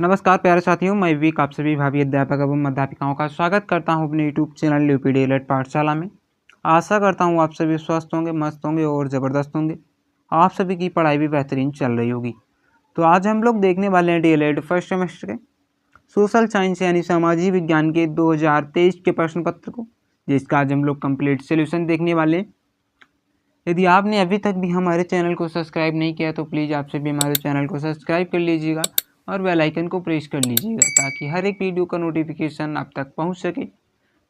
नमस्कार प्यारे साथियों, मैं विवेक आप सभी भावी अध्यापक एवं अध्यापिकाओं का स्वागत करता हूं अपने यूट्यूब चैनल यूपीडी एलर्ट पाठशाला में। आशा करता हूं आप सभी स्वस्थ होंगे, मस्त होंगे और ज़बरदस्त होंगे। आप सभी की पढ़ाई भी बेहतरीन चल रही होगी। तो आज हम लोग देखने वाले हैं डीएलएड फर्स्ट सेमेस्टर के सोशल साइंस यानी सामाजिक विज्ञान के 2023 के प्रश्न पत्र को, जिसका आज हम लोग कंप्लीट सोल्यूशन देखने वाले हैं। यदि आपने अभी तक भी हमारे चैनल को सब्सक्राइब नहीं किया तो प्लीज़ आपसे भी हमारे चैनल को सब्सक्राइब कर लीजिएगा और बेल आइकन को प्रेस कर लीजिएगा ताकि हर एक वीडियो का नोटिफिकेशन आप तक पहुंच सके।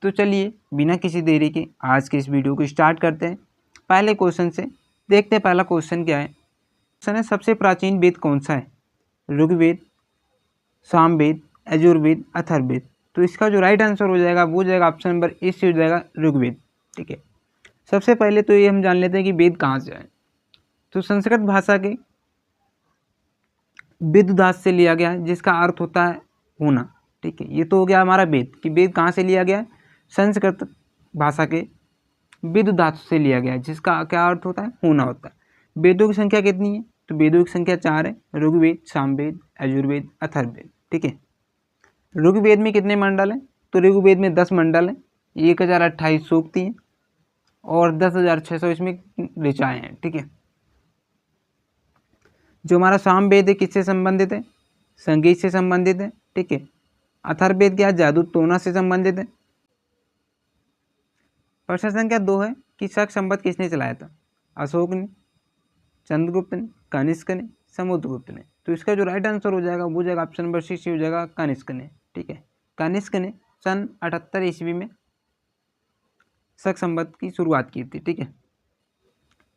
तो चलिए बिना किसी देरी के आज के इस वीडियो को स्टार्ट करते हैं। पहले क्वेश्चन से देखते हैं। पहला क्वेश्चन क्या है। क्वेश्चन है, सबसे प्राचीन वेद कौन सा है? ऋग्वेद, सामवेद, यजुर्वेद, अथर्ववेद। तो इसका जो राइट आंसर हो जाएगा वो जाएगा ऑप्शन नंबर ए से हो जाएगा ऋग्वेद। ठीक है। सबसे पहले तो ये हम जान लेते हैं कि वेद कहाँ से आए। तो संस्कृत भाषा के वेददास से लिया गया है, जिसका अर्थ होता है होना। ठीक है, ये तो हो गया हमारा वेद कि वेद कहाँ से लिया गया है। संस्कृत भाषा के वेददास से लिया गया है, जिसका क्या अर्थ होता है, होना होता है। वेदों की संख्या कितनी है? तो वेदों की संख्या 4 है। ऋग्वेद, सामवेद, यजुर्वेद, अथर्ववेद। ठीक है। ऋग्वेद में कितने मंडल हैं? तो ऋग्वेद में 10 मंडल हैं, 1028 सूक्ति हैं और 10,600 इसमें ऋचाएँ हैं। ठीक है। जो हमारा सामवेद है किससे संबंधित है? संगीत से संबंधित है। ठीक है। अथर्ववेद क्या? जादू टोना से संबंधित है। प्रश्न संख्या 2 है कि शक संवत किसने चलाया था? अशोक ने, चंद्रगुप्त ने, कनिष्क ने, समुद्रगुप्त ने। तो इसका जो राइट आंसर हो जाएगा वो जाएगा ऑप्शन नंबर सी हो जाएगा कनिष्क ने। ठीक है। कनिष्क ने सन 78 ईस्वी में शक संवत की शुरुआत की थी। ठीक है।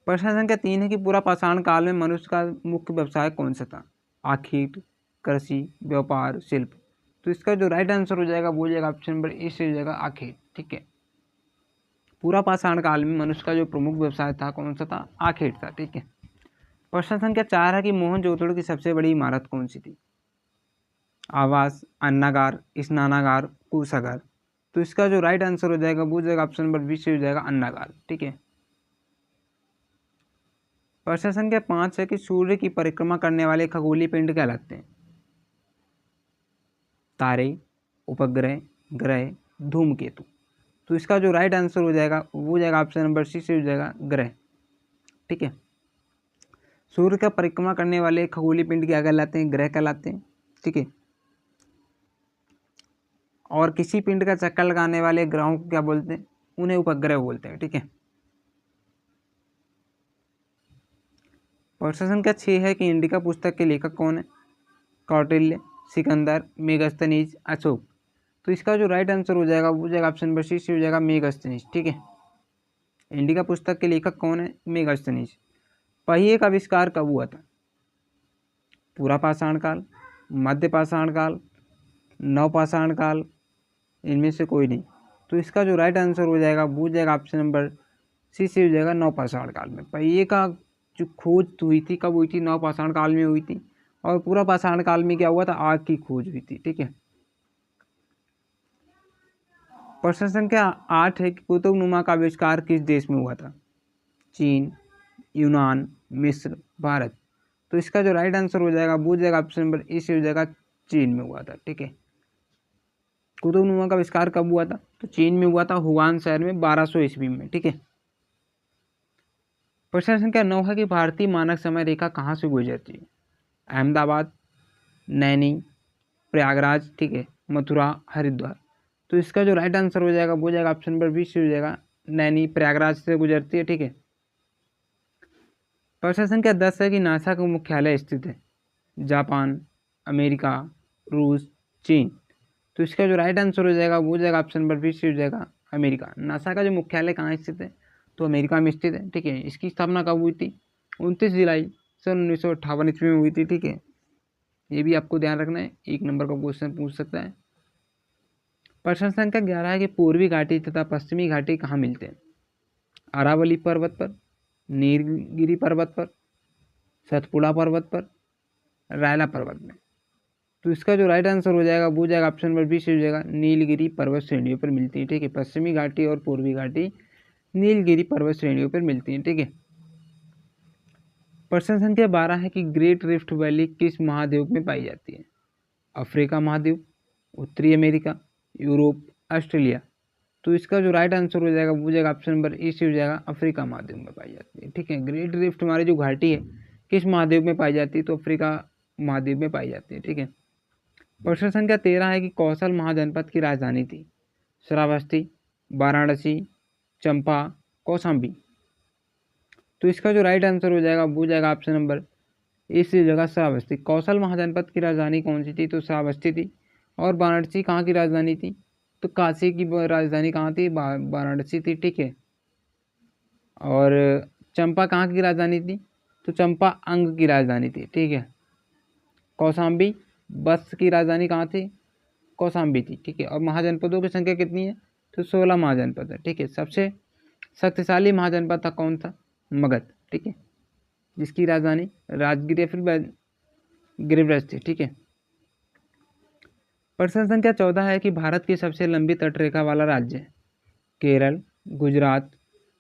प्रश्न संख्या 3 है कि पूरा पाषाण काल में मनुष्य का मुख्य व्यवसाय कौन सा था? आखिर, कृषि, व्यापार, शिल्प। तो इसका जो राइट आंसर हो जाएगा वो जाएगा ऑप्शन नंबर ए से हो जाएगा आखिर। ठीक है। पूरा पाषाण काल में मनुष्य का जो प्रमुख व्यवसाय था कौन सा था? आखिर था। ठीक है। प्रश्न संख्या 4 है कि मोहनजोदड़ो की सबसे बड़ी इमारत कौन सी थी? आवास, अन्नागार, स्नानागार, कोषागार। तो इसका जो राइट आंसर हो जाएगा वो जाएगा ऑप्शन नंबर बी से हो जाएगा अन्नागार। ठीक है। प्रश्न संख्या 5 है कि सूर्य की परिक्रमा करने वाले खगोलीय पिंड कहलाते हैं? तारे, उपग्रह, ग्रह, धूमकेतु। तो इसका जो राइट आंसर हो जाएगा वो जाएगा ऑप्शन नंबर सी से हो जाएगा ग्रह। ठीक है। सूर्य का परिक्रमा करने वाले खगोलीय पिंड क्या कहलाते हैं? ग्रह कहलाते हैं। ठीक है। और किसी पिंड का चक्कर लगाने वाले ग्रहों को क्या बोलते हैं? उन्हें उपग्रह बोलते हैं। ठीक है। प्रश्न संख्या 6 है कि इंडिका पुस्तक के लेखक कौन है? कौटिल्य, सिकंदर, मेगस्थनीज, अशोक। तो इसका जो राइट आंसर हो जाएगा वो जाएगा ऑप्शन नंबर सी हो जाएगा मेगस्थनीज। ठीक है। इंडिका पुस्तक के लेखक कौन है? मेगस्थनीज। पहिए का आविष्कार कब हुआ था? पूरा पाषाण काल, मध्य पाषाण काल, नवपाषाण काल, इनमें से कोई नहीं। तो इसका जो राइट आंसर हो जाएगा वो जाएगा ऑप्शन नंबर सी से हो जाएगा नवपाषाण काल में। पहिए का जो खोज हुई थी कब हुई थी? नवपाषाण काल में हुई थी। और पूरा पाषाण काल में क्या हुआ था? आग की खोज हुई थी। ठीक है। प्रश्न संख्या 8 है कि कुतुबनुमा का आविष्कार किस देश में हुआ था? चीन, यूनान, मिस्र, भारत। तो इसका जो राइट आंसर हो जाएगा वो जाएगा ऑप्शन नंबर ए से हो जाएगा चीन में हुआ था। ठीक है। कुतुबनुमा का आविष्कार कब हुआ था? तो चीन में हुआ था, हुआन शहर में 1200 ईस्वी में। ठीक है। प्रश्न संख्या 9 है कि भारतीय मानक समय रेखा कहाँ से गुजरती है? अहमदाबाद, नैनी, प्रयागराज, ठीक है, मथुरा, हरिद्वार। तो इसका जो राइट आंसर हो जाएगा वो जाएगा ऑप्शन नंबर बी से हो जाएगा नैनी, प्रयागराज से गुजरती है। ठीक है। प्रश्न संख्या 10 है कि नासा का मुख्यालय स्थित है? जापान, अमेरिका, रूस, चीन। तो इसका जो राइट आंसर हो जाएगा वो जाएगा ऑप्शन नंबर बी से हो जाएगा अमेरिका। नासा का जो मुख्यालय कहाँ स्थित है? तो अमेरिका में स्थित है। ठीक है। इसकी स्थापना कब हुई थी? 29 जुलाई सन 1958 ईस्वी में हुई थी। ठीक है। ये भी आपको ध्यान रखना है, 1 नंबर का क्वेश्चन पूछ सकता है। प्रश्न संख्या 11 है कि पूर्वी घाटी तथा पश्चिमी घाटी कहाँ मिलते हैं? अरावली पर्वत पर, नीलगिरी पर्वत पर, सतपुड़ा पर्वत पर, रायला पर्वत में। तो इसका जो राइट आंसर हो जाएगा वो जाएगा ऑप्शन नंबर बी से हो जाएगा नीलगिरी पर्वत श्रेणियों पर मिलती है। ठीक है। पश्चिमी घाटी और पूर्वी घाटी नीलगिरी पर्वत श्रेणियों पर मिलती है। ठीक है। प्रश्न संख्या 12 है कि ग्रेट रिफ्ट वैली किस महाद्वीप में पाई जाती है? अफ्रीका महाद्वीप, उत्तरी अमेरिका, यूरोप, ऑस्ट्रेलिया। तो इसका जो राइट आंसर हो जाएगा वो हो जाएगा ऑप्शन नंबर ए से हो जाएगा, अफ्रीका महाद्वीप में पाई जाती है। ठीक है, ग्रेट रिफ्ट हमारी जो घाटी है किस महाद्वीप में पाई जाती है, तो अफ्रीका महाद्वीप में पाई जाती है। ठीक है, प्रश्न संख्या 13 है कि कौशल महाजनपद की राजधानी थी, श्रावस्ती, वाराणसी, चंपा, कौशाम्बी। तो इसका जो राइट आंसर हो जाएगा वो हो जाएगा ऑप्शन नंबर ए से हो जाएगा, श्रावस्ती। कौशल महाजनपद की राजधानी कौन सी थी, तो श्रावस्ती थी। और वाराणसी कहाँ की राजधानी थी, तो काशी की राजधानी कहाँ थी, वाराणसी थी। ठीक है, और चंपा कहाँ की राजधानी थी, तो चंपा अंग की राजधानी थी। ठीक है, कौशाम्बी बस की राजधानी कहाँ थी, कौशाम्बी थी। ठीक है, और महाजनपदों की संख्या कितनी है, तो 16 महाजनपद है। ठीक है, सबसे शक्तिशाली महाजनपद था कौन था, मगध। ठीक है, जिसकी राजधानी राजगीर या फिर गिरिब्रज थी। ठीक है, प्रश्न संख्या 14 है कि भारत की सबसे लंबी तटरेखा वाला राज्य है, केरल, गुजरात,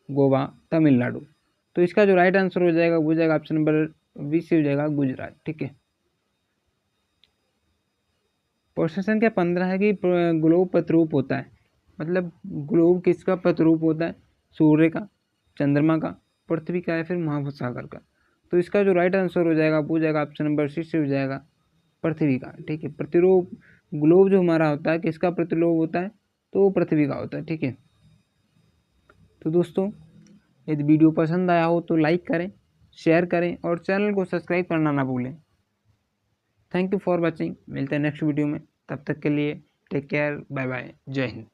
गोवा, तमिलनाडु। तो इसका जो राइट आंसर हो जाएगा वो जाएगा ऑप्शन नंबर बी से हो जाएगा, गुजरात। ठीक है, प्रश्न संख्या 15 है कि ग्लोब प्रतिरूप होता है, मतलब ग्लोब किसका प्रतिरूप होता है, सूर्य का, चंद्रमा का, पृथ्वी का या फिर महासागर का। तो इसका जो राइट आंसर हो जाएगा वो हो जाएगा ऑप्शन नंबर सी से हो जाएगा, पृथ्वी का। ठीक है, प्रतिरूप ग्लोब जो हमारा होता है किसका प्रतिरूप होता है, तो वो पृथ्वी का होता है। ठीक है, तो दोस्तों यदि वीडियो पसंद आया हो तो लाइक करें, शेयर करें और चैनल को सब्सक्राइब करना ना भूलें। थैंक यू फॉर वॉचिंग, मिलते हैं नेक्स्ट वीडियो में, तब तक के लिए टेक केयर, बाय बाय, जय हिंद।